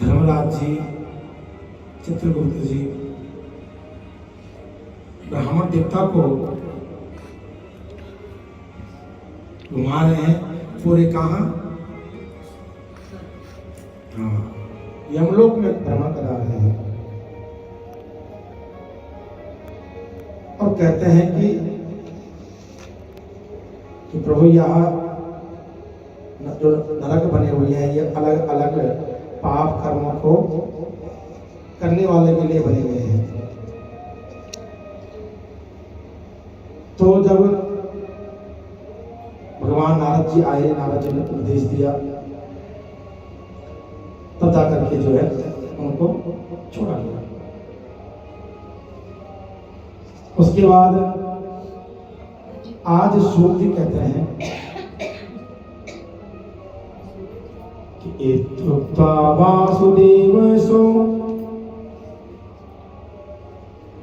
धर्मराज जी, चित्रगुप्त जी ब्राह्मण देवता को घुमा रहे हैं। पूरे कहाँ? यमलोक में भ्रमण करा रहे हैं और कहते हैं कि प्रभु यहाँ जो नरक बने हुए हैं ये अलग अलग पाप कर्मों को करने वाले के लिए बने हुए हैं। तो जब भगवान नारद जी आए, नारद जी ने उपदेश दिया, तब जाकर के जो है उनको छोड़ा गया। उसके बाद आज सूत जी कहते हैं कि एतुक्त्वा वासुदेव सो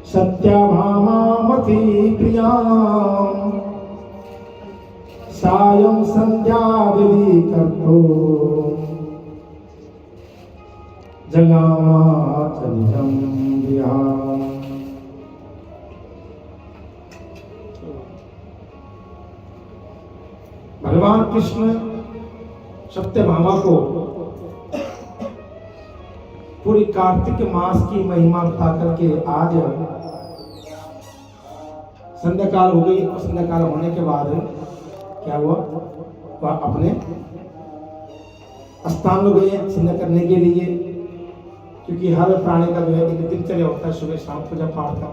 सत्याभामामति प्रियाम् सायं संध्या विधि कर्तो जगामाच निजं विहारम्। भगवान कृष्ण सत्यभामा को पूरी कार्तिक मास की महिमा बता करके आज संध्याकाल हो गई और संध्याकाल होने के बाद क्या हुआ, वह अपने स्थान में गए संध्या करने के लिए, क्योंकि हर प्राणी का जो है एक दिनचर्या होता है, सुबह शाम पूजा पाठ का।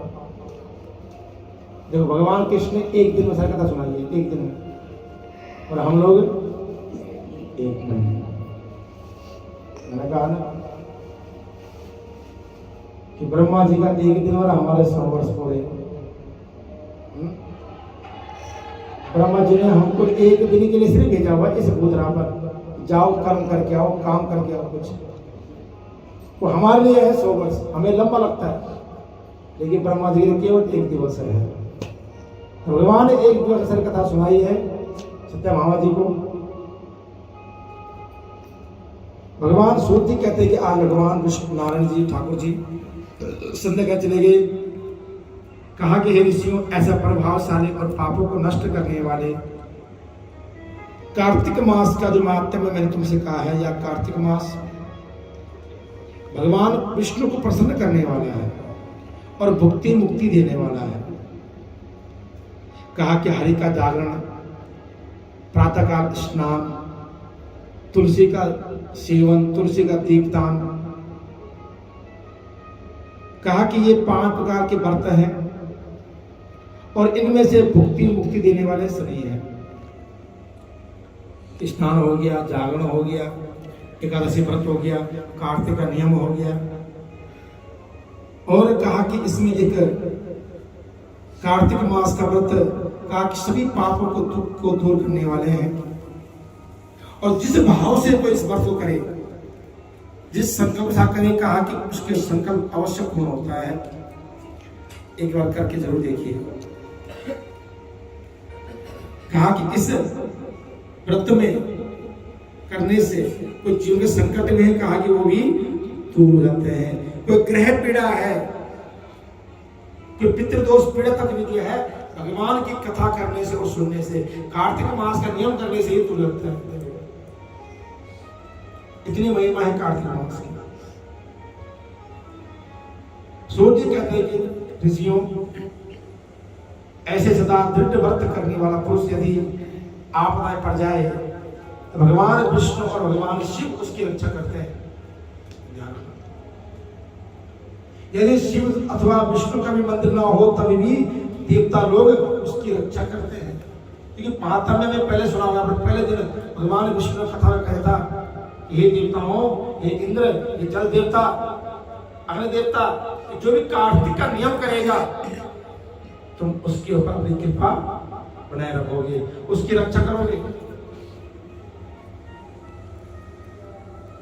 देखो भगवान कृष्ण ने एक दिन में सारी कथा सुनाई है, एक दिन में, और हम लोग एक महीने। मैंने कहा ना कि ब्रह्मा जी का एक दिन और हमारे 100 वर्ष पूरे। ब्रह्मा जी ने हमको एक दिन के लिए सिर्फ भेजा हुआ इस भूतरा पर, जाओ कर्म करके आओ, काम करके आओ कुछ। वो हमारे लिए है 100 वर्ष, हमें लंबा लगता है, लेकिन ब्रह्मा जी ने केवल एक दिवस है। भगवान ने एक दिवस सारी कथा सुनाई है सत्यभामा जी को। भगवान सूत जी कहते हैं कि आज भगवान विष्णु नारायण जी ठाकुर जी संध्या चले गए। कहा कि हे ऋषियों, ऐसा प्रभावशाली और पापों को नष्ट करने वाले कार्तिक मास का जो महात्म्य मैंने तुमसे कहा है, या कार्तिक मास भगवान विष्णु को प्रसन्न करने वाला है और भुक्ति मुक्ति देने वाला है। कहा कि हरि का जागरण, प्रातःकाल स्नान, तुलसी का सेवन, तुलसी का दीपदान। कहा कि ये 5 प्रकार के व्रत हैं और इनमें से भुक्ति मुक्ति देने वाले सभी हैं। स्नान हो गया, जागरण हो गया, एकादशी व्रत हो गया, कार्तिक का नियम हो गया। और कहा कि इसमें एक कार्तिक मास का व्रत कहा कि सभी पापों को, दुख को दूर करने वाले हैं। और जिस भाव से कोई इस व्रत को करे, जिस संकल्प से करे, कहा कि उसके संकल्प अवश्य पूर्ण होता है। एक बार करके जरूर देखिए। कहा कि इस व्रत में करने से कोई जीवन के संकट में है, कहा कि वो भी दूर हो जाते हैं। कोई ग्रह पीड़ा है, कोई पितृदोष पीड़ा तक भी जो है भगवान की कथा करने से और सुनने से, कार्तिक मास का नियम करने से ही दूर होता है। इतनी महिमा है कार्तिक मास की। सूर्य जी कहते हैं कि ऋषियों, ऐसे सदा दृढ़ व्रत करने वाला पुरुष यदि आपदाएं पड़ जाए तो भगवान विष्णु और भगवान शिव उसकी रक्षा करते हैं। यदि शिव अथवा विष्णु का भी मंदिर ना हो तभी भी देवता लोग उसकी रक्षा करते हैं। क्योंकि महात्म्य में पहले सुना होगा, पहले दिन भगवान विष्णु कथा में कहता, हे देवताओं, हे इंद्र, हे जल देवता, अग्नि देवता, जो भी कार्तिक का नियम करेगा तुम उसके ऊपर अपनी कृपा बनाए रखोगे, उसकी रक्षा करोगे।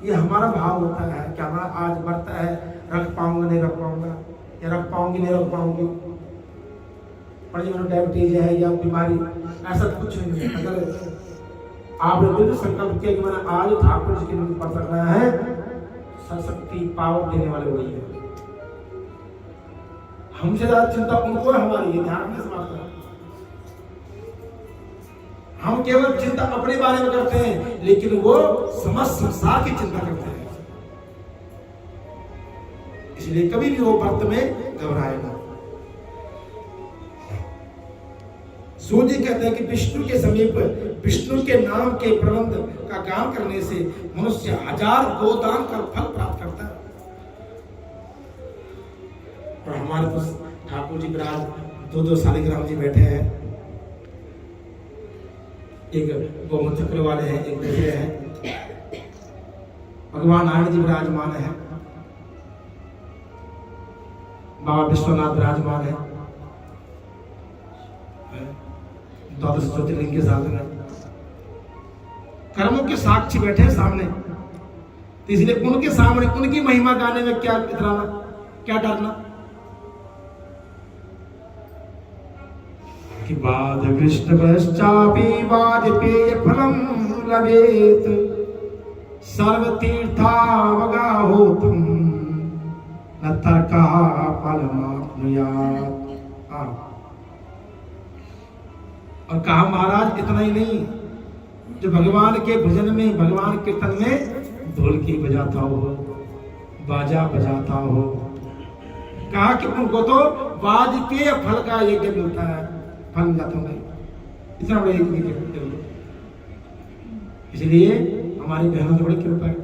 ये हमारा भाव होता है कि हमारा आज बढ़ता है, रख पाऊंगा नहीं रख पाऊंगा, या रख पाऊंगी नहीं रख पाऊंगी, बड़ी डायबिटीज है या बीमारी, ऐसा कुछ नहीं है। अगर आपने दृढ़ संकल्प किया कि मैंने आज ठाकुर जी की निधि पर रखना है, शक्ति पावर देने वाले वही है। हमसे ज्यादा चिंता उनको है हमारी, ये ध्यान में समाप्त है। हम केवल चिंता अपने बारे में करते हैं, लेकिन वो समस्त संसार की चिंता करते हैं। इसलिए कभी भी वो भक्त में घबराए ना। सूर्य कहते हैं कि विष्णु के समीप विष्णु के नाम के प्रबंध का गान करने से मनुष्य 1000 गोदान का फल प्राप्त करता है। और हमारे पास ठाकुर जी महाराज 2-2 शालिग्राम जी बैठे हैं, एक गोमूत्र चक्र वाले हैं, एक बैठे हैं, भगवान नारायण जी विराजमान है, बाबा विश्वनाथ विराजमान है, 12 ज्योतिर्लिंग के साथ में कर्मों के साक्षी बैठे हैं सामने। तो इसलिए उनके सामने उनकी महिमा गाने में क्या इतराना, क्या डरना। कि बाद कृष्ण पश्चापि वाजपेय फलम लभेत सर्व तीर्थावगाहोतम न तर्का फलमाप्नुयात्। और कहा महाराज इतना ही नहीं, जो भगवान के भजन में, भगवान कीर्तन में ढोलकी बजाता हो, बाजा बजाता हो, कहा कि उनको तो वाज के फल का यज्ञ मिलता है, फल मिलता है। इतना बड़ा यज्ञ। इसलिए हमारी बहनों की बड़ी कृपा है।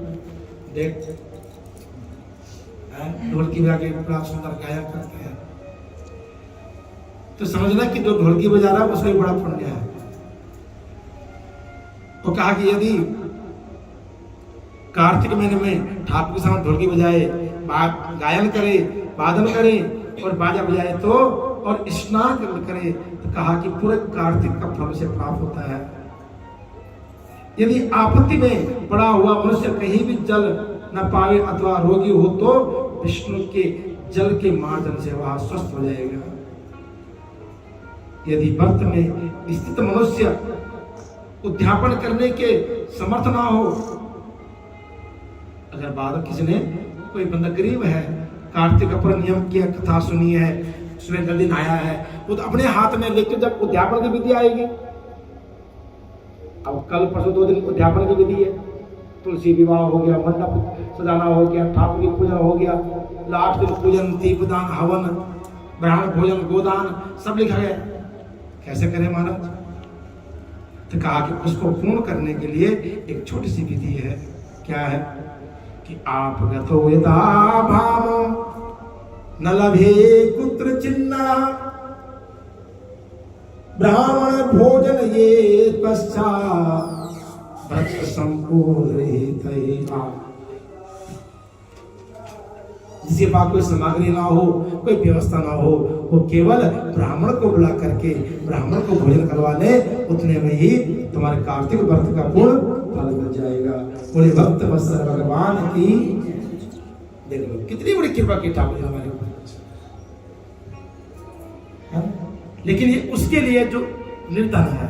देख ढोलकी बजा के बड़ा सुंदर गायन करते हैं, तो समझना कि जो ढोलकी बजा रहा है उसमें बड़ा पुण्य है। तो कहा कि यदि कार्तिक महीने में ठाकुर के सामने ढोलकी बजाए, गायन करे, वादन करे और बाजा बजाए तो, और स्नान करे, तो कहा कि पूरे कार्तिक का फल से प्राप्त होता है। यदि आपत्ति में पड़ा हुआ मनुष्य कहीं भी जल न पावे अथवा रोगी हो तो विष्णु के जल के माध्यम से वह स्वस्थ हो जाएगा। यदि व्रत में स्थित मनुष्य उद्यापन करने के समर्थ ना हो, अगर बाद किसी ने, कोई बंदा गरीब है, कार्तिक अपर नियम की कथा सुनी है, सुबह जल्दी नहाया है, वो तो अपने हाथ में लेकर जब उद्यापन की विधि आएगी, अब कल परसों 2 दिन उद्यापन की विधि है, तुलसी विवाह हो गया, मंडप सजाना हो गया, ठाकुर की पूजन हो गया, लास्ट दिन पूजन, दीपदान, हवन, ब्राह्मण भोजन, गोदान सब लिखा गया। कैसे करें महाराज? तो कहा कि उसको पूर्ण करने के लिए एक छोटी सी विधि है। क्या है? कि आप गतो यदा भावो न लभे कुत्र चिन्ना ब्राह्मण भोजन ये पश्चात व्रत संपूर्ण जिसके पास कोई सामग्री ना हो, कोई व्यवस्था ना हो, वो केवल ब्राह्मण को बुला करके ब्राह्मण को भोजन करवा ले, उतने में ही तुम्हारे कार्तिक व्रत का पूर्ण फल मिल जाएगा। बोले भक्त वत्सल भगवान की। देख लो कितनी बड़ी कृपा की ठाकुर जी हमारे ऊपर। लेकिन ये उसके लिए जो निर्धन है,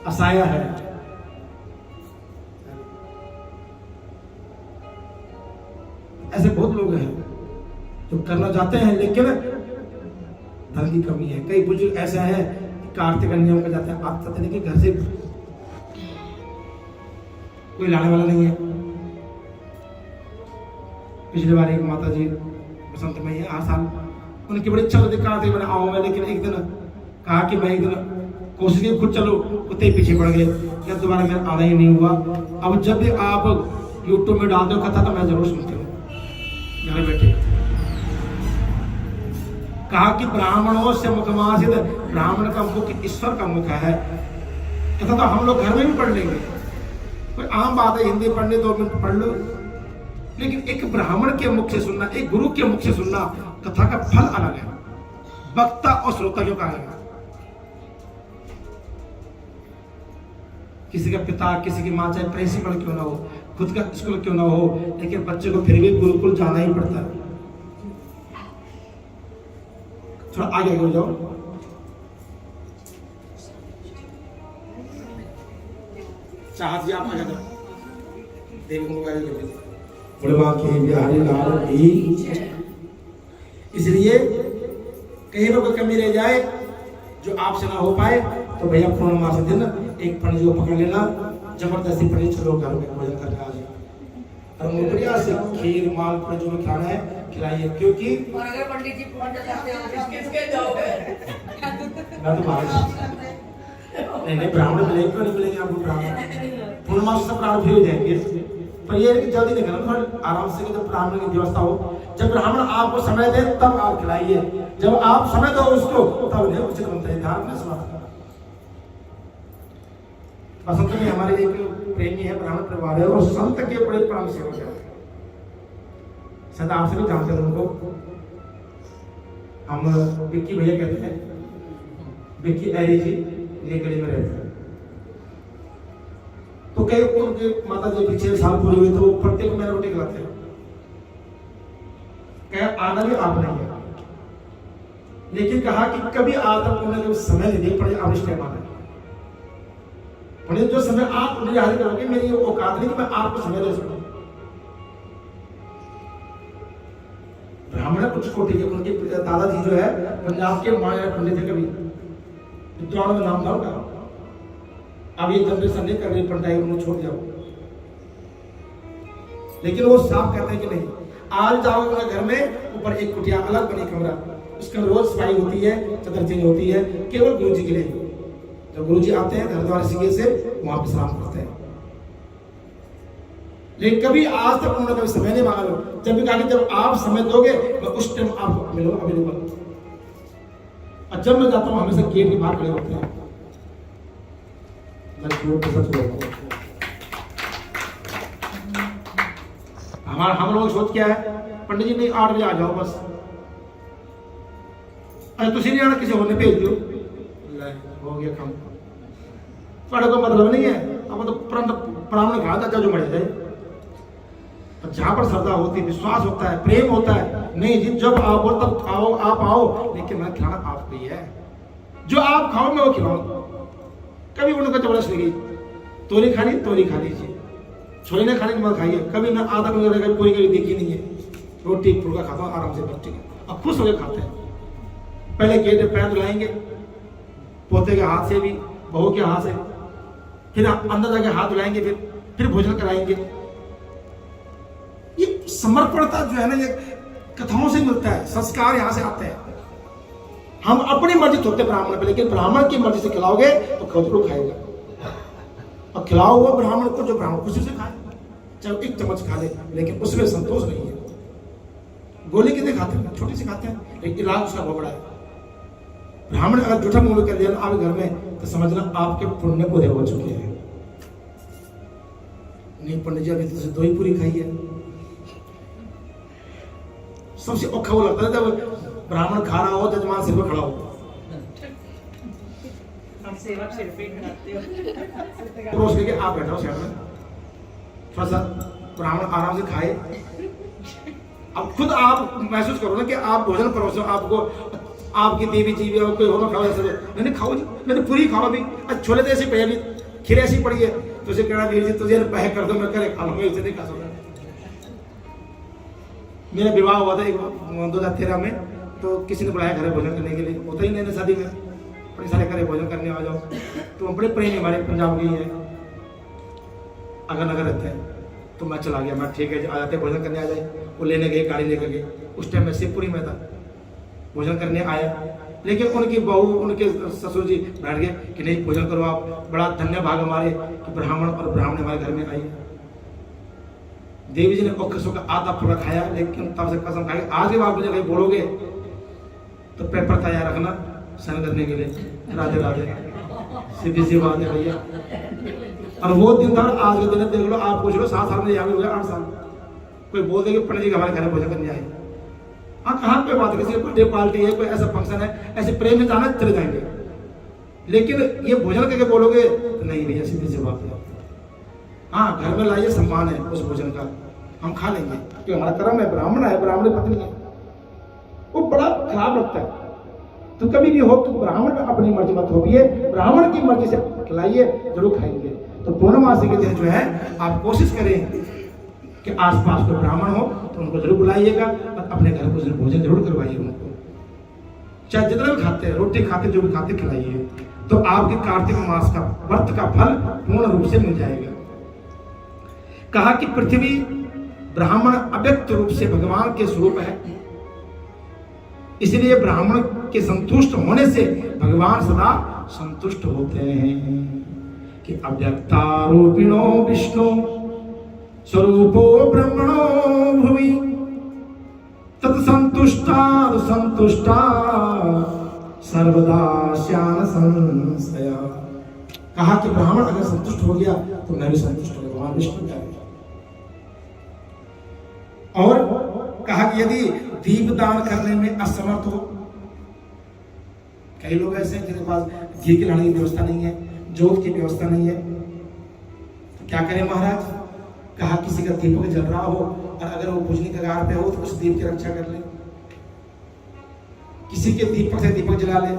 असहाय है, ऐसे बहुत लोग हैं जो करना चाहते हैं लेकिन धन की कमी है। कई बुजुर्ग ऐसे हैं कार्तिक नियम में जाते हैं, आप पता नहीं कि घर से कोई लाने वाला नहीं है। पिछली बार एक माता जी बसंत में ही 8 साल, उनकी बड़ी इच्छा होती कार्तिक में आओ मैं, लेकिन एक दिन कहा कि मैं एक दिन कोशिश की खुद चलो, कुत्ते पीछे पड़ गए, जब दोबारा मेरा आना ही नहीं हुआ। अब जब भी आप यूट्यूब में डाल दो कथा तो मैं जरूर सुनती हूँ घर बैठे। कहा कि ब्राह्मणों से मुखमासित, ब्राह्मण का मुख ईश्वर का मुख है। ऐसा तो हम लोग घर में भी पढ़ लेंगे, कोई आम बात है, हिंदी पढ़ने 2 मिनट पढ़ लो, लेकिन एक ब्राह्मण के मुख से सुनना, एक गुरु के मुख से सुनना, कथा का फल अलग है। वक्ता और श्रोता क्यों कहा है? किसी का पिता, किसी की माँ, चाहे प्रिंसिपल क्यों ना हो, खुद का स्कूल क्यों ना हो, लेकिन बच्चे को फिर भी गुरुकुल जाना ही पड़ता है। थोड़ा आगे हो जाओ। चाहत जी आप आगे देवी को बुढ़वा के बिहारी लाल की। इसलिए कहीं पर कोई कमी रह जाए जो आपसे ना हो पाए तो भैया पूर्णिमा से दिन एक पंडित को पकड़ लेना, जबरदस्ती पंडित चलो घर में भोजन करने आ जाए और बढ़िया से खीर मालपुआ जो भी खाना है खिलाइए, क्योंकि और अगर पंडित जी पूछ सकते हो किसके जाओगे मैं तो बाहर नहीं ब्राह्मण मिलेंगे तो नहीं मिलेंगे आपको ब्राह्मण पूर्णिमा से ब्राह्मण भी हो जाएंगे, पर ये जल्दी नहीं करना, थोड़ा आराम से जब ब्राह्मण की व्यवस्था हो, जब ब्राह्मण आपको समय दे तब आप खिलाइए, जब आप समय दो उसको तब नहीं उचित बनता है। ध्यान में सुना बसंत में हमारे एक प्रेमी है, ब्राह्मण परिवार है और संत के बड़े प्राण सेवक है, सदा आपसे भी जानते हैं उनको, हम विक्की भैया कहते हैं, विक्की ऐरी जी ये गली में रहते हैं। तो कई उनके माता जी पीछे साल पूरे हुए तो प्रत्येक महीने रोटी खिलाते हैं, कहा आना भी आप नहीं है, लेकिन कहा कि कभी आज तक उन्होंने जो समय नहीं पड़े आवश्यक है माना जो समय आप निर्धारित करोगे मेरी औकात नहीं कि मैं आपको समय दे सकूं। ब्राह्मण कुछ कोटि के उनके दादाजी जो है पंजाब के माया पंडित थे, कभी विद्वान में नाम था उनका, अब ये जनरेशन नहीं कर रही पंडाई उन्होंने छोड़ दिया, लेकिन वो साफ कहते हैं कि नहीं आज जाओगे उनके घर में ऊपर एक कुटिया अलग बनी कमरा, उसका रोज सफाई होती है, चादर चेंज होती है, केवल गुरु जी के लिए। जब गुरु जी आते हैं घर द्वार सिगे से वहां पे सलाम करते हैं, लेकिन कभी आज तक उन्होंने कभी समय नहीं मांगा, जब भी कहा कि जब आप समय दोगे मैं उस टाइम आपको मिलूंगा अवेलेबल, और जब मैं जाता हूं हमेशा गेट के बाहर खड़े होते हैं। हमारा हम लोग सोच क्या है पंडित जी नहीं 8 बजे आ जाओ बस, अरे तुम नहीं आना किसी और ने भेज दो, हो गया काम, थोड़ा कोई मतलब नहीं है, अब तो ब्राह्मण खा था जो मर जाए, जहां पर श्रद्धा होती है विश्वास होता है प्रेम होता है, नहीं जी जब आओ तब आओ आप आओ, लेकिन मैं खिलाना आपको ही है, जो आप खाओ मैं वो खिलाऊं। कभी उनका जबरदस्त नहीं, तोरी खानी तोरी खा लीजिए, छोले ने खाने मत खाइए, कभी मैं आधा किलो पूरी कभी देखी नहीं है, रोटी फुल्का खाता हूँ आराम से बच्चे अब खुश होकर खाते हैं। पहले गेट पैर धुलाएंगे पोते के हाथ से भी बहू के हाथ से, फिर अंदर जाके हाथ धुलाएंगे, फिर भोजन कराएंगे। ये समर्पणता जो है ना ये कथाओं से मिलता है, संस्कार यहाँ से आते हैं। हम अपनी मर्जी थोपते ब्राह्मण पे, लेकिन ब्राह्मण की मर्जी से खिलाओगे तो खुद खाएगा, और खिलाओ हुआ ब्राह्मण को जो ब्राह्मण खुशी से खाए, चाहे एक चम्मच खा ले, लेकिन उसमें संतोष नहीं है। गोली कितने खाते हैं, छोटी सी खाते हैं, लेकिन इलाज उसका बहुत बड़ा है। ब्राह्मण अगर जूठा मुंह कर दिया आप घर में तो समझना आपके पुण्य पूरे हो चुके हैं। नहीं पंडित जी अभी तो दो ही पूरी खाई है, सबसे औखा वो लगता है जब ब्राह्मण खा रहा हो जजमान सिर पे खड़ा हो, सेवक सिर पे खड़ाते हो, रोज लेके आप बैठा हो साइड में, थोड़ा सा ब्राह्मण आराम से खाए। अब खुद आप महसूस करो ना कि आप भोजन परोसो, आपको आपकी देवी जी भी कोई हो खाओ, ऐसे मैंने खाओ जी, मैंने पूरी खाओ अभी, छोले तो ऐसे पड़े अभी, खीर ऐसी पड़ी है, तुझे कहना वीर जी तुझे पैक कर दो मैं करे खा लूंगा, इसे नहीं खा सकता। मेरा विवाह हुआ था 2013 में, तो किसी ने बुलाया घर भोजन करने के लिए, होता ही नहीं शादी में, बड़े सारे घरे भोजन करने आ जाओ, तो बड़े प्रेमी हमारे पंजाब के ही है, अगर नगर रहते हैं, तो मैं चला गया, मैं ठीक है आ जाते भोजन करने आ जाए, वो लेने गए गाड़ी लेकर गए, उस टाइम मैं शिवपुरी में था, भोजन करने आया, लेकिन उनकी बहू उनके ससुर जी बैठ गए कि नहीं भोजन करो आप, बड़ा धन्य भाग हमारे कि ब्राह्मण और ब्राह्मण हमारे घर में आई। देवी जी ने ओखसों का आधा पूरा खाया, लेकिन तब से कसम खाई आगे आप मुझे कहीं बोलोगे तो पेपर तैयार रखना सन करने के लिए। राधे राधे, सीधी सी बात है भैया। और वो दिन था, आज के दिन देख लो, आप पूछ लो 7 साल में यहाँ भी हो गया 8 साल, कोई बोल दे कि पंडित जी हमारे घर में भोजन करने आए, हाँ कहाँ पे बात, किसी बर्थडे पार्टी है, कोई ऐसा फंक्शन है, ऐसे प्रेम में जाना चले जाएंगे, लेकिन ये भोजन करके बोलोगे तो नहीं भैया, सीधी सी बात है। हाँ घर में लाइए, सम्मान है उस भोजन का, हम खा लेंगे क्योंकि हमारा कर्म है, ब्राह्मण है, ब्राह्मण पत्नी है, वो बड़ा खराब लगता है। तो कभी भी हो तो ब्राह्मण में अपनी मर्जी मत होइए, ब्राह्मण की मर्जी से खिलाइए, जरूर खाएंगे। तो पूर्णमासी के दिन जो है आप कोशिश करें कि आसपास कोई ब्राह्मण हो तो उनको जरूर बुलाइएगा और अपने घर को भोजन जरूर करवाइए उनको, चाहे जितना भी खाते हैं, रोटी खाते जो भी खाते खिलाइए, तो आपके कार्तिक मास का व्रत का फल पूर्ण रूप से मिल जाएगा। कहा कि पृथ्वी ब्राह्मण अव्यक्त रूप से भगवान के स्वरूप है, इसलिए ब्राह्मण के संतुष्ट होने से भगवान सदा संतुष्ट होते हैं कि अव्यक्तारूपिणो विष्णु स्वरूपो ब्रह्मणो भुवि तत्संतुष्टा संतुष्टा सर्वदा श्यान संशय। कहा कि ब्राह्मण अगर संतुष्ट हो गया तो मैं भी संतुष्ट हो गया, भगवान विष्णु का। और कहा कि यदि दीप दान करने में असमर्थ हो, कई लोग ऐसे हैं जिनके पास घी के लाने की व्यवस्था नहीं है, जोत की व्यवस्था नहीं है, तो क्या करें महाराज? कहा किसी का दीपक जल रहा हो और अगर वो बुझने के कगार पे हो तो उस दीप की रक्षा कर ले, किसी के दीपक से दीपक जला ले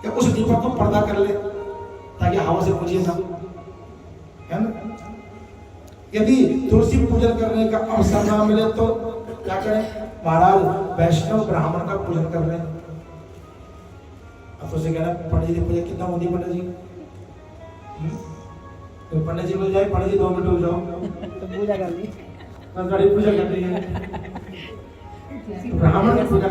या उस दीपक को पर्दा कर ले ताकि हवा से बुझे ना, है ना। यदि तुलसी पूजन करने का अवसर ना मिले तो क्या करें महाराज? वैष्णव ब्राह्मण का पूजन कर लें। अब तो से कहना पंडित जी पूजा कितना होती है पंडित जी? तो पंडित जी मिल जाए, पंडित जी 2 मिनट रुक जाओ तो पूजा कर ली, बस गाड़ी पूजा कर रही है। ब्राह्मण की पूजा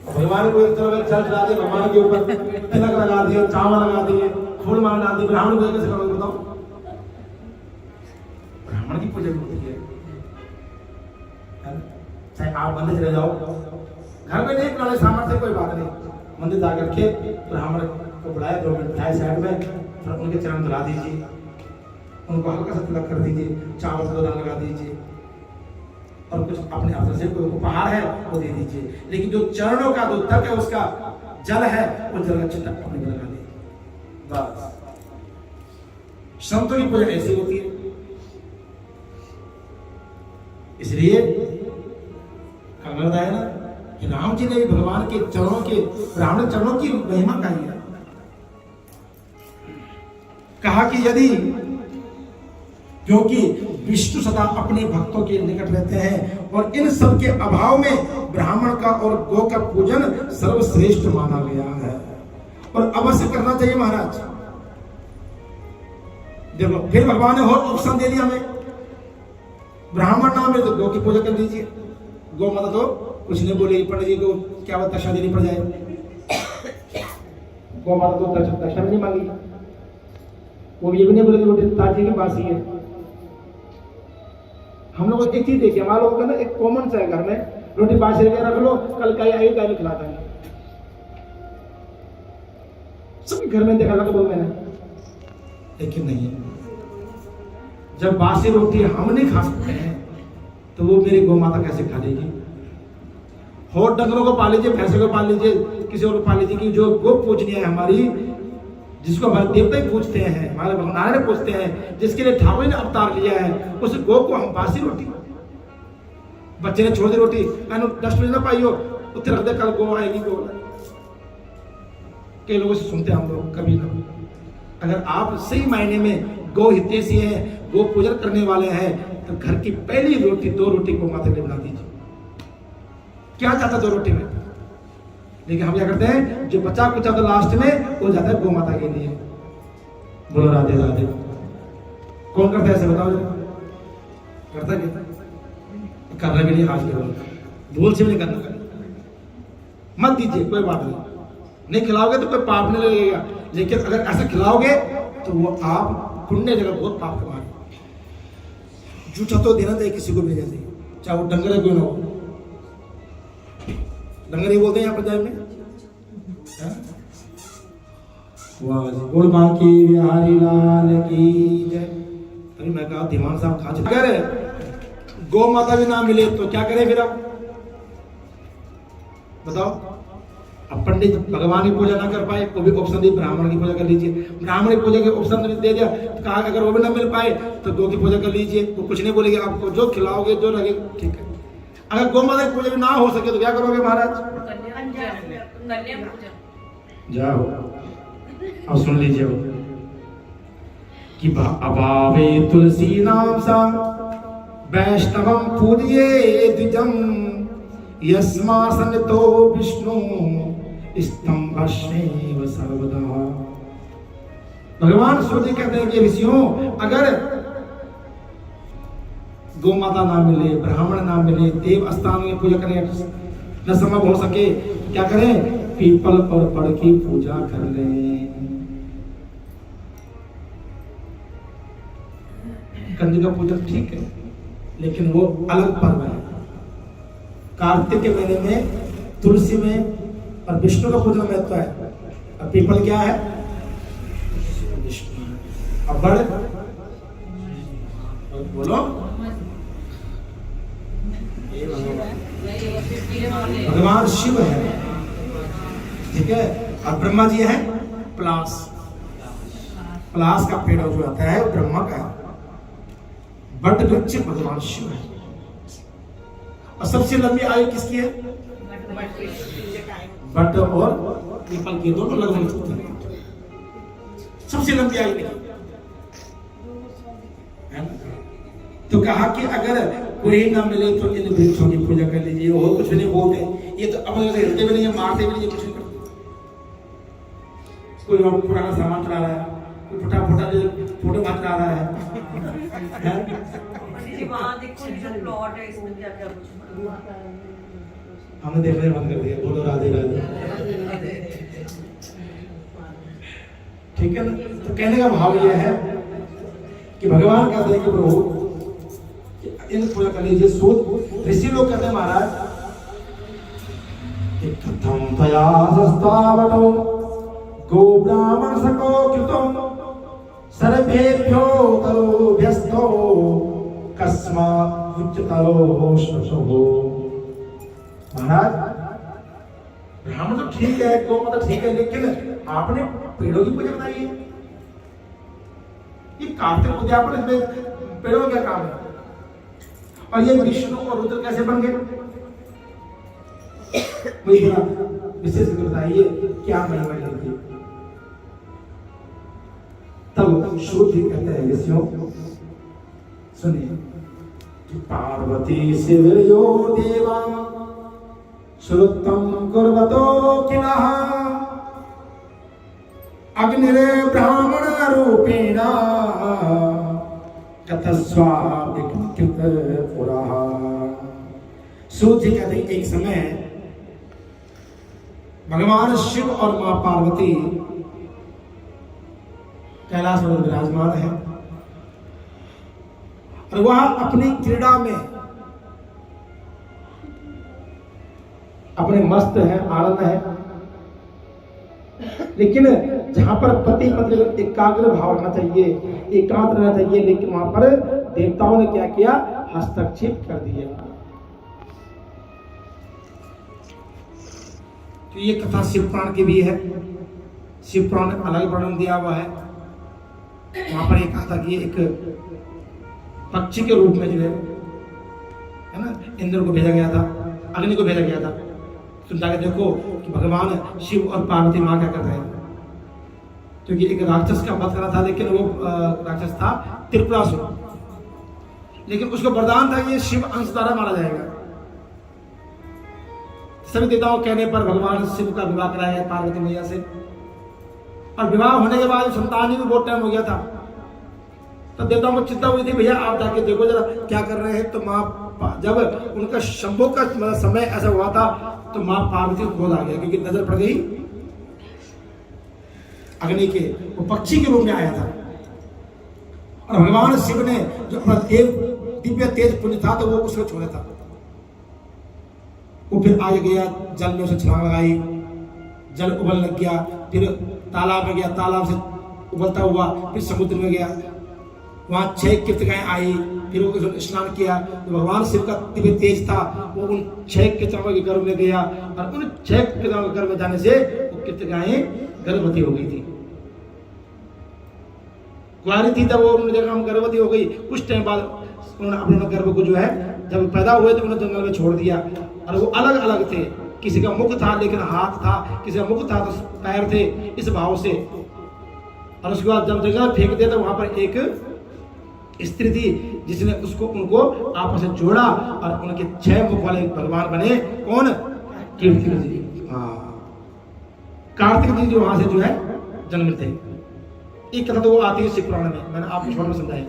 भगवान को एक तरफ जल चला दिया, भगवान के ऊपर तिलक लगा दिए, चावल लगा दिए, फूल माला डाल दिए, ब्राह्मण पूजा कैसे करोगे बताओ? ब्राह्मण की पूजा होती है। चाहे आप मंदिर चले जाओ, घर में नहीं बनाने सामर्थ्य कोई बात नहीं, मंदिर जाकर के ब्राह्मण को बुलाया, 2 मिनट बिठाए साइड में, फिर उनके चरण धुला दीजिए, उनको हल्का सा तिलक कर दीजिए, चावल को दान लगा दीजिए और कुछ अपने हाथ से कोई उपहार है वो दे दीजिए, लेकिन जो चरणों का जो तक है उसका जल है वो जल का चिन्ह अपने को लगा दीजिए। बस संतों की पूजा ऐसी होती है। इसलिए कहा है ना कि राम जी ने भी भगवान के चरणों के, ब्राह्मण चरणों की महिमा कही है। कहा कि यदि, क्योंकि विष्णु सदा अपने भक्तों के निकट रहते हैं और इन सब के अभाव में ब्राह्मण का और गौ का पूजन सर्वश्रेष्ठ माना गया है और अवश्य करना चाहिए महाराज। देखो फिर भगवान ने और ऑप्शन दे दिया हमें, ब्राह्मण नाम है तो गौ की पूजा कर लीजिए। गौ माता तो कुछ नहीं बोलेगी, पंडित जी को क्या बात दक्षा देनी पड़ जाए, गौ माता तो दक्षा नहीं मांगी, वो ये भी नहीं बोलेगी रोटी ताजी की बासी है। हम लोग एक चीज देखिए, हमारे लोगों का ना एक कॉमन सा है, घर में रोटी बासी रख लो, कल का आएगी गाय खिला देंगे, सबके घर में देखा लगा बोल मैंने, लेकिन नहीं है। जब बासी रोटी हम नहीं खा सकते हैं तो वो मेरी गौ माता कैसे खा लेगी? और डंगरों को पाल लीजिए, भैंसों को पाल लीजिए, किसी और को पाल लीजिए, कि जो गो पूजनीय है हमारी, जिसको हमारे देवता ही पूजते हैं, हमारे भगवान पूजते हैं, जिसके लिए ठाकुर ने अवतार लिया है, उस गो को हम बासी रोटी, बच्चे ने छोड़ दी रोटी, मैंने डस्टबिन ना पाई हो उत्तर रख दे, कल गो आएगी गो। कई लोगों से सुनते हैं हम लोग, कभी ना। अगर आप सही मायने में गो हितैषी है, गो पूजन करने वाले हैं, तो घर की पहली रोटी 2 रोटी गो माता के लिए बना दीजिए। क्या चाहता 2 रोटी में, लेकिन हम क्या करते हैं, जो बचा कुचा तो लास्ट में वो जाता है गौ माता के लिए। बोलो राधे राधे। कौन करता है ऐसे बताओ? करता क्या? करना भी नहीं, आज के भूल से भी नहीं करना, मत दीजिए, कोई बात नहीं खिलाओगे तो कोई पाप नहीं लगेगा, लेकिन अगर ऐसा खिलाओगे तो वो आप पुण्य जगह बहुत पाप कमाओगे। जूठा तो देना चाहिए किसी को भी, जैसे चाहे वो डंगर है क्यों ना हो, डंगर ही बोलते हैं यहाँ पंजाब में। वाह जी, बोल बांकी बिहारी लाल की जय। अरे मैं कहा दिमाग साहब खा चुके। अगर गौ माता भी ना मिले तो क्या करें फिर? अब बताओ, अब पंडित भगवान की पूजा ना कर पाए वो भी ऑप्शन दी, ब्राह्मण की पूजा कर लीजिए। ब्राह्मण की पूजा के ऑप्शन दे दिया, तो कहा अगर वो भी ना मिल पाए तो गौ की पूजा कर लीजिए, वो कुछ नहीं बोलेगी, आपको जो खिलाओगे जो लगे ठीक है। अगर गौ माता की पूजा भी ना हो सके तो क्या करोगे महाराज? जाओ अब सुन लीजिए। कि अभावे तुलसी नाम सा वैष्णवम पूजिये द्विजम यस्मासन तो विष्णु स्तंभस्मेव सर्वदा। भगवान सूर्य कहते हैं कि ऋषियों, अगर गौ माता ना मिले, ब्राह्मण ना मिले, देव स्थान में पूजा करने न संभव हो सके, क्या करें? पीपल और बड़ की पूजा कर लें। कंजका पूजा ठीक है, लेकिन वो अलग पर्व है। कार्तिक के महीने में तुलसी में और विष्णु का पूजन महत्व है, और पीपल क्या है? विष्णु। अब बड़ बोलो, भगवान शिव है, ठीक है, और ब्रह्मा जी है पलाश। पलाश का पेड़ जो आता है वो ब्रह्मा का है। बट वृक्ष भगवान शिव है। और सबसे लंबी आयु किसकी है? बट और पीपल की, दोनों लगभग होते हैं। सबसे लंबी आयु है। तो कहा कि अगर कोई ना मिले तो इन वृक्षों की पूजा कर लीजिए। वो कुछ नहीं बोलते, ये तो अपने से हिलते भी नहीं है, मारते भी नहीं, कुछ नहीं करते। कोई पुराना सामान चला रहा है, कोई फटा फोटो चला रहा है। वहाँ देखो जो प्लॉट है, इसमें क्या क्या कुछ हमने देखने बंद कर दिया। बोलो राधे राधे। ठीक है ना? तो कहने का भाव यह है कि भगवान कहते हैं कि प्रभु इन पूजा कर लीजिए। सूत ऋषि लोग कहते हैं महाराज, कथम तया सस्तावटो गो ब्राह्मण सको कृतम सर्वेभ्यो तरो व्यस्तो कस्मा उच्चतरो शशो। महाराज, ब्राह्मण तो ठीक है, गौ माता ठीक है, लेकिन आपने पेड़ों की पूजा बताई है। ये कार्तिक उद्यापन में पेड़ों का क्या काम है? और ये विष्णु और रुद्र कैसे बन गए? मुझे विशेष बताइए क्या महिमा है? तब श्रुति कहते हैं ऋषियों, सुनिए, कि पार्वती शिवयो देवा श्रुतम कुर्वतो किलः अग्निरे ब्राह्मण रूपेण कतस्वाभिकृत पुरः। सूत जी कहते हैं एक समय भगवान शिव और मां पार्वती कैलाश में विराजमान है, और वह अपनी क्रीड़ा में अपने मस्त है, आनंद है। लेकिन जहां पर पति पत्नी एकाग्र भाव रहना चाहिए, एकांत रहना चाहिए, लेकिन वहां पर देवताओं ने क्या किया? हस्तक्षेप कर दिया। तो ये कथा शिव पुराण की भी है। शिव पुराण में अलग वर्णन दिया हुआ है। वहां पर एक कहा था कि एक पक्षी के रूप में जो है ना, इंद्र को भेजा गया था, अग्नि को भेजा गया था। तुम जाके देखो कि भगवान शिव और पार्वती माँ क्या कर रहे हैं। क्योंकि एक राक्षस का वध करना था, लेकिन वो राक्षस था त्रिपुरासुर, लेकिन उसको वरदान था कि ये शिव अंश द्वारा मारा जाएगा। सभी देवताओं कहने पर भगवान शिव का विवाह कराया पार्वती मैया से, और विवाह होने के बाद संतान भी बहुत टाइम हो गया था। तो देवताओं को चिंता हुई थी, भैया आप जाके देखो जरा क्या कर रहे हैं। तो माँ, जब उनका शंभु का समय ऐसा हुआ था, तो माँ पार्वती को क्रोध आ गया, क्योंकि नजर पड़ गई अग्नि के, वो पक्षी के रूप में आया था। और भगवान शिव ने जो अपना दिव्य तेज पुंज था, तो वो उसको छोड़ा था। वो फिर आगे गया, जल में उसे छलांग लगाई, जल उबल लग गया, फिर तालाब में गया, तालाब से उबलता हुआ फिर समुद्र में गया। वहां 6 कृतिकाएं आई, फिर वो स्नान किया। तो भगवान शिव का दिव्य तेज था, वो उन 6 कृतिकाओं के गर्भ में गया, और उन 6 कृतिकाओं के गर्भ में जाने से वो कृतिकाएं गर्भवती हो गई थी। कुंवारी थी तब वो, उन्होंने देखा हम गर्भवती हो गई। कुछ टाइम बाद उन्होंने अपने गर्भ को जो है, जब पैदा हुए तो उन्होंने जंगल में छोड़ दिया। और वो अलग अलग थे, किसी का मुख था लेकिन हाथ था, किसी का मुख था तो पैर थे। इस भाव से और उसके बाद जब जगह फेंक दिया तो वहां पर एक स्त्री थी जिसने उनको आपस में जोड़ा और उनके 6 मुख वाले भगवान बने। कौन? कीर्ति जी। हाँ, कार्तिक जी जो वहां से जो है जन्म थे। एक कथा तो वो आती है शिव पुराण में, मैंने आपको छोड़ में समझाया,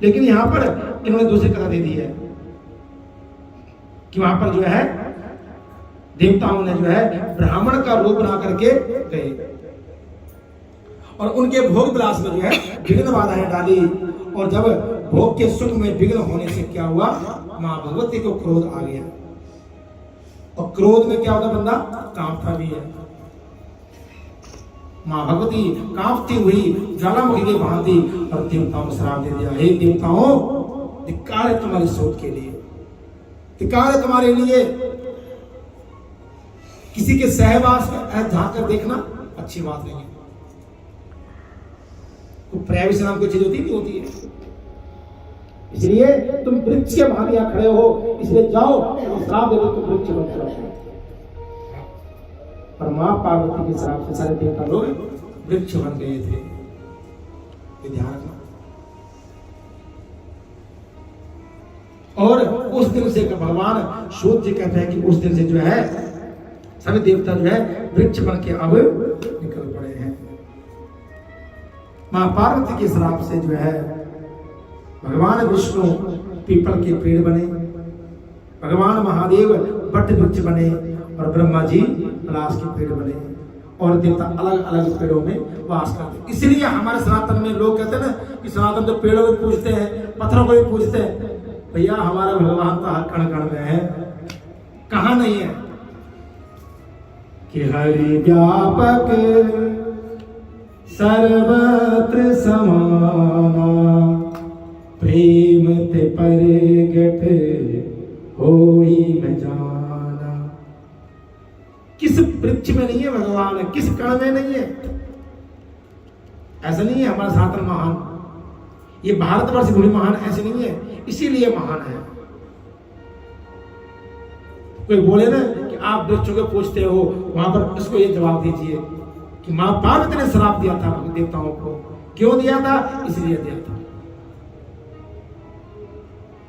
लेकिन यहाँ पर इन्होंने दूसरी कथा दे दी है कि वहां पर जो है देवताओं ने जो है ब्राह्मण का रूप बना करके गए और उनके भोग विलास में जो है विघ्न बाधाएं डाली। और जब भोग के सुख में विघ्न होने से क्या हुआ, मां भगवती को क्रोध आ गया। और क्रोध में क्या होता बंदा कांपता भी है। मां भगवती कांपती हुई ज्वालामुखी की भांति और देवताओं को श्राप दे दिया, हे देवताओं, धिक्कार है तुम्हारी सोच के लिए, धिक्कार है तुम्हारे लिए। किसी के सहवास में झांक कर देखना अच्छी बात नहीं है। तो प्राइवेसी नाम कोई चीज होती नहीं होती है। इसलिए तुम वृक्ष के भाग यहां खड़े हो, इसलिए जाओ श्राप दे दो, तुम वृक्ष बन जाओ। पर मां पार्वती के श्राप से सारे देवता लोग वृक्ष बन गए थे। ये ध्यान रखना। और उस दिन से भगवान सूत जी कहते हैं कि उस दिन से जो है सभी देवता जो है वृक्ष बन के अब निकल पड़े हैं। मां पार्वती के श्राप से जो है भगवान विष्णु पीपल के पेड़ बने, भगवान महादेव बट वृक्ष बने और ब्रह्मा जी पलाश के पेड़ बने और देवता अलग अलग पेड़ों में वास करते। इसलिए हमारे सनातन में लोग कहते हैं ना कि सनातन तो पेड़ों को पूजते हैं, पत्थरों को भी पूजते हैं। भैया हमारा भगवान तो हर कण कण में है, कहां नहीं है कि हरि व्यापक सर्वत्र समाना, प्रेम ते परगट होई न जाना। किस वृक्ष में नहीं है भगवान, किस कण में नहीं है। ऐसा नहीं है हमारा सनातन महान, ये भारतवर्ष भूमि महान ऐसे नहीं है, इसीलिए महान है। कोई बोले ना कि आप वृक्षों को पूछते हो, वहां पर इसको ये जवाब दीजिए कि मां पार्वती ने श्राप दिया था देवताओं को। क्यों दिया था? इसलिए दिया था।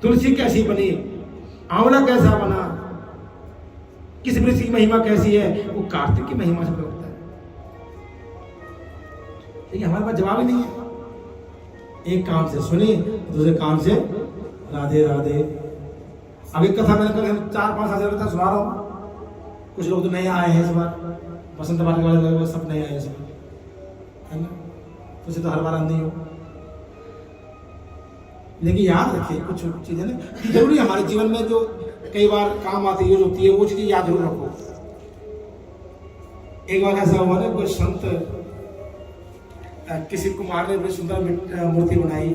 तुलसी कैसी बनी, आंवला कैसा बना, किस वृक्ष की महिमा कैसी है, वो कार्तिक की महिमा से लगता है। लेकिन हमारे पास जवाब ही नहीं है। एक कान से सुनी, दूसरे कान से राधे राधे। अब एक कथा मैंने कल 4-5 साल से सुना रहा हूँ। कुछ लोग तो नए आए हैं इस बार, बसंत वाले वाले सब नए आए हैं इस बार, है ना। तुझे तो हर बार आंधी हो, लेकिन याद रखिए कुछ चीजें ना कि जरूरी हमारे जीवन में जो कई बार काम आती यूज होती है, वो चीजें याद जरूर रखो। एक बार ऐसा हुआ ना, कोई संत किसी कुमार ने बड़ी सुंदर मूर्ति बनाई,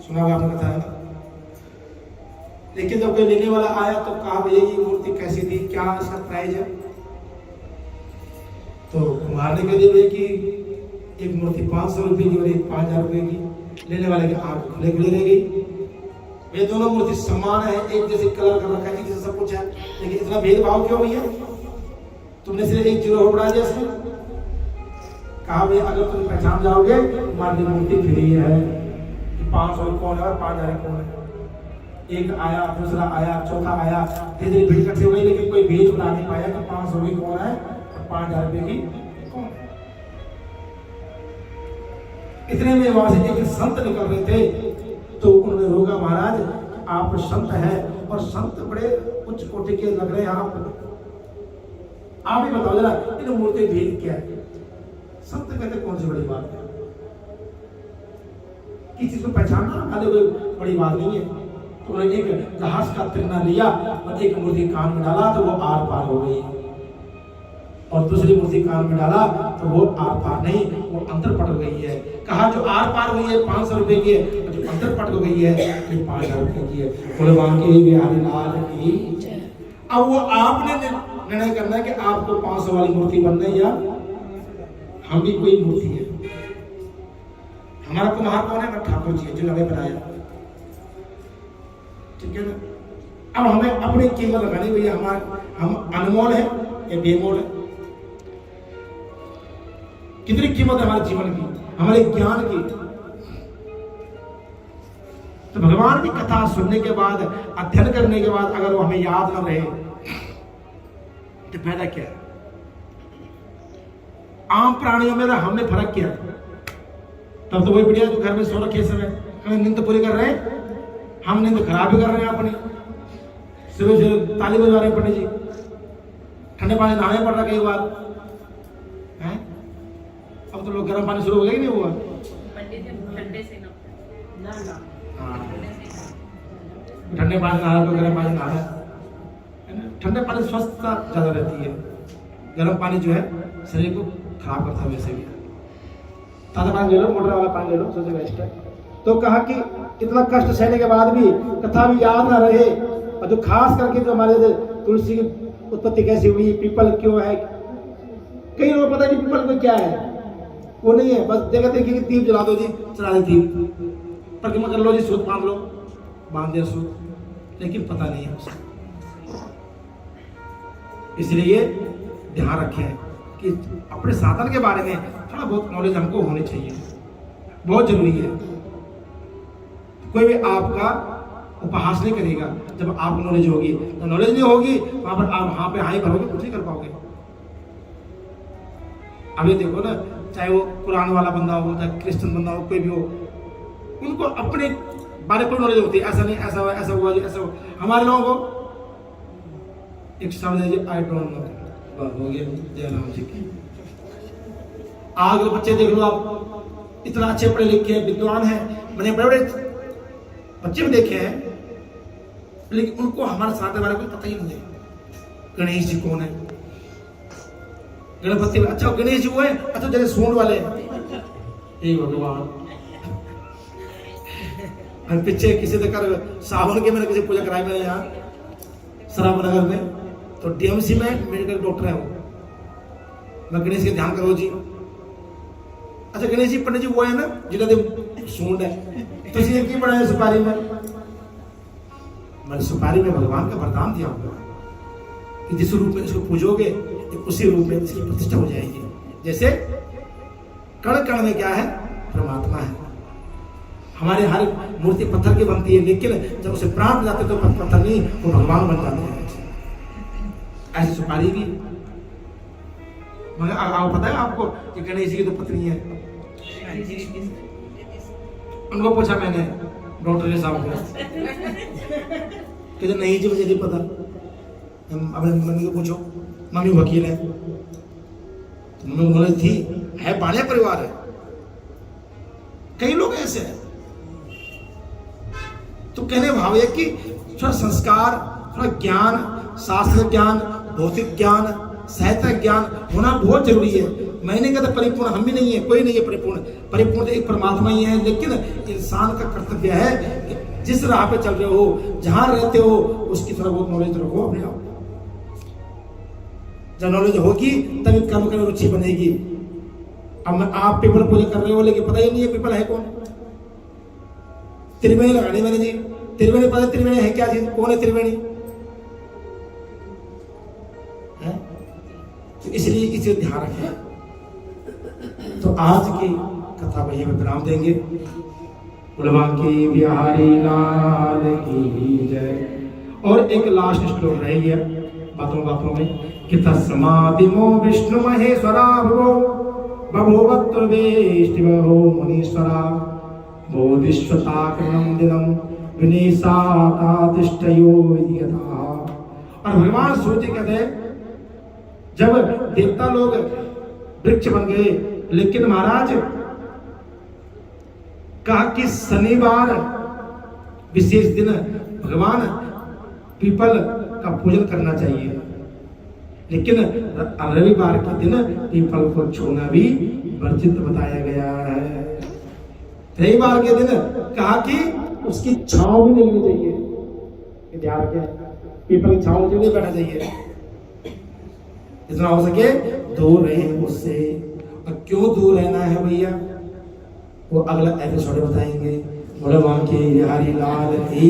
सुना हुआ आपने बताया। लेकिन जब कोई लेने वाला आया तो कहा भैया ये मूर्ति कैसी थी, क्या इसका प्राइस है। तो कुमार ने कह दिया कि एक मूर्ति 500 रुपये की और एक 5000 रुपये की। लेने वाले की आंख खुले खुले रह गई। ये दोनों मूर्ति समान है, एक जैसे कलर कर रखा है, एक जैसे सब कुछ है, लेकिन इतना भेदभाव क्यों भैया? तुमने सिर्फ एक जीरो बढ़ा दिया इसमें। कहा भैया अगर तुम पहचान जाओगे तुम्हारी मूर्ति फ्री है, 500 कौन है और 5000 कौन है। एक आया, दूसरा आया, चौथा आया, धीरे धीरे भीड़ इकट्ठी हो गई, लेकिन कोई भेद बना नहीं पाया कि 500 रुपये कौन है और 5000 रुपये की कौन है। इतने में वहां से एक संत निकल रहे थे, तो उन्होंने रोका महाराज आप संत हैं और संत बड़े उच्च कोटि के लग रहे हैं, आप ही बताओ जरा इन मूर्ति भेद क्या है। संत कहते कौन सी बड़ी बात है, किसी को पहचानना वाले कोई बड़ी बात नहीं है। तो उन्होंने एक घास का तिरना लिया और एक मूर्ति कान में डाला तो वो आर पार हो गई, और दूसरी मूर्ति कान में डाला तो वो आर पार नहीं, वो अंतर पट गई है। कहा जो आर पार हुई है 500 रुपए की है, और जो अंतर पट गई है वो 5000 रुपए की है। भगवान के बिहारी लाल की। अब वो आपने निर्णय करना है कि आपको 500 वाली मूर्ति बनना है या हम भी कोई मूर्ति है। हमारा कुम्हार कौन है? ठाकुर जी है जो हमें बनाया, ठीक है ना। अब हमें अपनी कीमत लगानी भैया, हम अनमोल है या बेमोल है। कितनी कीमत है हमारे जीवन की, हमारे ज्ञान की। तो भगवान की कथा सुनने के बाद, अध्ययन करने के बाद अगर वो हमें याद न रहे तो फायदा क्या है? आम प्राणियों में हम में फर्क क्या है? तब तो वही बढ़िया जो घर में सो रखे समय हमें नींद पूरी कर रहे हैं, हम नींद खराब भी कर रहे हैं अपनी। सुबह सुबह ताली बजा रहे हैं पंडित जी, ठंडे पानी नहाने पड़ रहा कई बार है। अब तो लोग गर्म पानी शुरू हो गया कि नहीं हुआ? पंडित जी ठंडे से ना ठंडे पानी नहा रहा तो गर्म पानी नहा रहा है ना। ठंडे पानी स्वस्थता ज्यादा रहती है, गर्म पानी जो है शरीर को खराब करता है। वैसे भी ताजा पानी ले लो, मोटर वाला पानी ले लो, सोचेगा एक्स्ट्रा। तो कहा कि इतना कष्ट सहने के बाद भी कथा भी याद ना रहे, और जो खास करके जो हमारे तुलसी की उत्पत्ति कैसे हुई, पीपल क्यों है, कई लोग पता नहीं पीपल में क्या है, वो नहीं है। बस देखा देखिए कि दीप जला दो जी, चला दे दीप, परिक्रमा कर लो जी, सूत बांध लो, बांध दिया सूत, लेकिन पता नहीं है उसको। इसलिए ध्यान रखें कि अपने साधन के बारे में थोड़ा बहुत नॉलेज हमको होनी चाहिए, बहुत जरूरी है। कोई भी आपका उपहास नहीं करेगा जब आपको नॉलेज होगी। तो नॉलेज नहीं होगी वहां पर आप हाँ पे हाई भरोगे, कुछ नहीं कर पाओगे। अभी देखो ना, चाहे वो कुरान वाला बंदा हो, चाहे क्रिश्चियन बंदा हो, कोई भी हो, उनको अपने बारे में नॉलेज होती है। ऐसा नहीं, ऐसा हुआ, ऐसा हुआ, ऐसा हुआ। हमारे लोगों को एक शब्द है, आई डोंट नो, हो गया जय राम जी की। आगे बच्चे देख लो आप, इतना अच्छे पढ़े लिखे विद्वान हैं, मैंने बड़े बड़े बच्चे भी देखे हैं, लेकिन उनको हमारे साथ के बारे में पता ही नहीं है। गणेश जी कौन है, गणपति, अच्छा गणेश जी वो है, अच्छा जैसे सूंड वाले, हे भगवान। पीछे किसी देकर सावन के मैंने किसी पूजा कराई, मैंने यहाँ सराब नगर में, तो डीएमसी में मेडिकल डॉक्टर है वो, मैं गणेश के ध्यान करो जी। अच्छा गणेश जी पंडित जी वो है ना जिन्होंने सूंड है, तो इसे की बना है सुपारी में? मैंने सुपारी में भगवान का वरदान दिया हुआ है कि जिस रूप में इसको पूजोगे उसी रूप में इसकी प्रतिष्ठा हो जाएगी। जैसे कण कण में क्या है? परमात्मा है। हमारे हर मूर्ति पत्थर की बनती है, लेकिन जब उसे प्राण मिल जाते तो पत्थर नहीं, वो भगवान बन जाते हैं। ऐसी सुपारी भी, मगर आप पता है आपको कि गणेश जी की तो पत्नी है। उनको पूछा मैंने डॉक्टर के साहब को, कहते नहीं जी मुझे नहीं पता। अपने मम्मी को पूछो, मम्मी वकील है, मम्मी को नॉलेज थी, है बाणिया परिवार है। कई लोग ऐसे हैं। तो कहने भाव है कि थोड़ा संस्कार, थोड़ा ज्ञान, शास्त्र ज्ञान, भौतिक ज्ञान, साहित्य ज्ञान होना बहुत जरूरी है। मैंने कहता परिपूर्ण हम भी नहीं है, कोई नहीं है परिपूर्ण, परिपूर्ण एक परमात्मा ही है। लेकिन इंसान का कर्तव्य है कि जिस राह पे चल रहे हो, जहां रहते हो, उसकी थोड़ा बहुत नॉलेज रखो अपने आप। जब नॉलेज होगी तभी कर्म करने रुचि बनेगी। अब आप पीपल पूजा कर रहे हो, लेकिन पता ही नहीं है पीपल है कौन। त्रिवेणी लगानी मैंने जी, त्रिवेणी पता, त्रिवेणी है क्या चीज, कौन है त्रिवेणी? तो इसलिए इसे ध्यान रखें। तो आज की कथा वही में विराम देंगे। की बिहारी लाल की जय। और एक लास्ट श्लोक रह गया बातों बातों में कि तस्मादिमो विष्णु महेश्वरा बभूवत्र वेष्टिवो मुनीश्वरा बोधिश्वताकरणं दिनं विनेशातातिष्ठयो यथा। और भगवान सूर्य कहते हैं जब देवता लोग वृक्ष बन गए, लेकिन महाराज कहा कि शनिवार विशेष दिन भगवान पीपल का पूजन करना चाहिए, लेकिन रविवार के दिन पीपल को छूना भी वर्जित बताया गया है। रविवार के दिन कहा कि उसकी छांव भी नहीं लेनी चाहिए। ध्यान रखें, पीपल की छांव नहीं बैठना चाहिए, जितना हो सके दूर रहे उससे। और क्यों दूर रहना है भैया, वो अगला एपिसोड बताएंगे। बोले वहां के हरि लाल की